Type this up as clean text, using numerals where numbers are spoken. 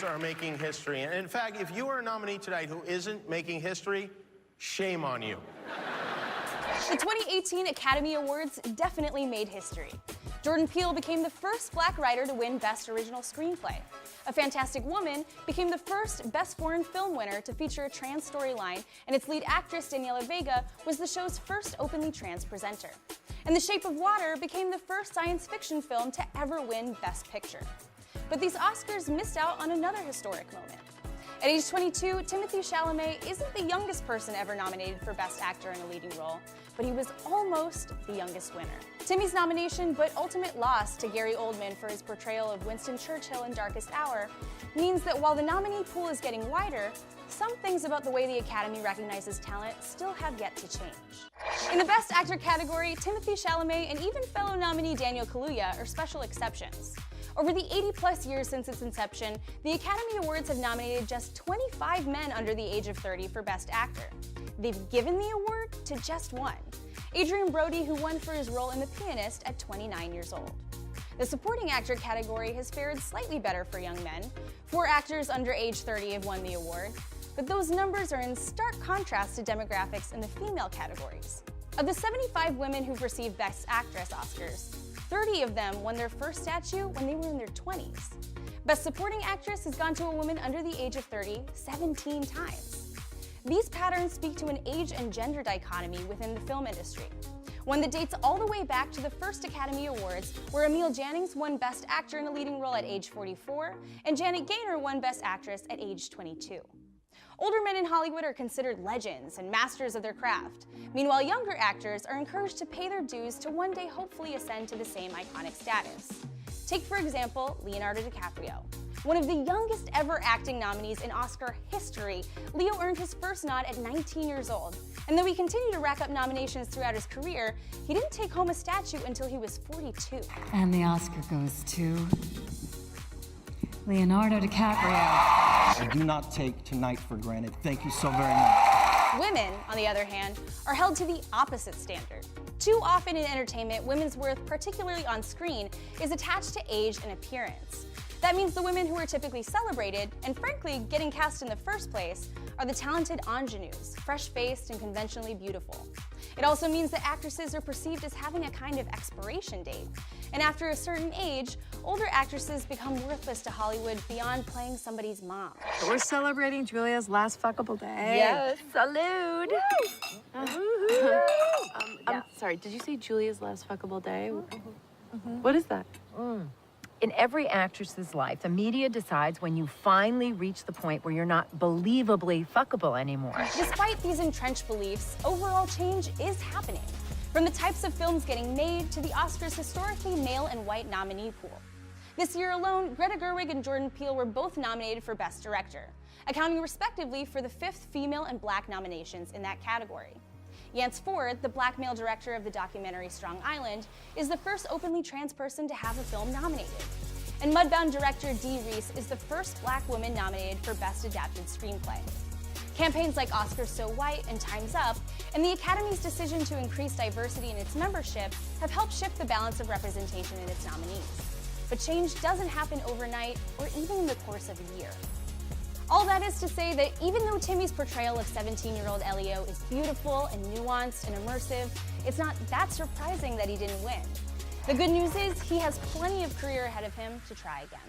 are making history. And in fact, if you are a nominee tonight who isn't making history, shame on you. The 2018 Academy Awards definitely made history. Jordan Peele became the first black writer to win Best Original Screenplay. A Fantastic Woman became the first Best Foreign Film winner to feature a trans storyline, and its lead actress, Daniela Vega, was the show's first openly trans presenter. And The Shape of Water became the first science fiction film to ever win Best Picture. But these Oscars missed out on another historic moment. At age 22, Timothée Chalamet isn't the youngest person ever nominated for Best Actor in a leading role, but he was almost the youngest winner. Timmy's nomination, but ultimate loss to Gary Oldman for his portrayal of Winston Churchill in Darkest Hour, means that while the nominee pool is getting wider, some things about the way the Academy recognizes talent still have yet to change. In the Best Actor category, Timothée Chalamet and even fellow nominee Daniel Kaluuya are special exceptions. Over the 80-plus years since its inception, the Academy Awards have nominated just 25 men under the age of 30 for Best Actor. They've given the award to just one, Adrien Brody, who won for his role in The Pianist at 29 years old. The Supporting Actor category has fared slightly better for young men. 4 actors under age 30 have won the award, but those numbers are in stark contrast to demographics in the female categories. Of the 75 women who've received Best Actress Oscars, 30 of them won their first statue when they were in their 20s. Best Supporting Actress has gone to a woman under the age of 30 17 times. These patterns speak to an age and gender dichotomy within the film industry, one that dates all the way back to the first Academy Awards, where Emile Jannings won Best Actor in a Leading Role at age 44, and Janet Gaynor won Best Actress at age 22. Older men in Hollywood are considered legends and masters of their craft. Meanwhile, younger actors are encouraged to pay their dues to one day hopefully ascend to the same iconic status. Take, for example, Leonardo DiCaprio. One of the youngest ever acting nominees in Oscar history, Leo earned his first nod at 19 years old. And though he continued to rack up nominations throughout his career, he didn't take home a statue until he was 42. And the Oscar goes to Leonardo DiCaprio. I do not take tonight for granted. Thank you so very much. Women, on the other hand, are held to the opposite standard. Too often in entertainment, women's worth, particularly on screen, is attached to age and appearance. That means the women who are typically celebrated, and frankly, getting cast in the first place, are the talented ingenues, fresh-faced and conventionally beautiful. It also means that actresses are perceived as having a kind of expiration date. And after a certain age, older actresses become worthless to Hollywood beyond playing somebody's mom. We're celebrating Julia's last fuckable day. Yes, salute. I'm sorry, did you say Julia's last fuckable day? What is that? In every actress's life, the media decides when you finally reach the point where you're not believably fuckable anymore. Despite these entrenched beliefs, overall change is happening. From the types of films getting made to the Oscars' historically male and white nominee pool. This year alone, Greta Gerwig and Jordan Peele were both nominated for Best Director, accounting respectively for the 5th female and black nominations in that category. Yance Ford, the black male director of the documentary Strong Island, is the first openly trans person to have a film nominated. And Mudbound director Dee Reese is the first black woman nominated for Best Adapted Screenplay. Campaigns like Oscars So White and Time's Up, and the Academy's decision to increase diversity in its membership have helped shift the balance of representation in its nominees. But change doesn't happen overnight or even in the course of a year. All that is to say that even though Timmy's portrayal of 17-year-old Elio is beautiful and nuanced and immersive, it's not that surprising that he didn't win. The good news is he has plenty of career ahead of him to try again.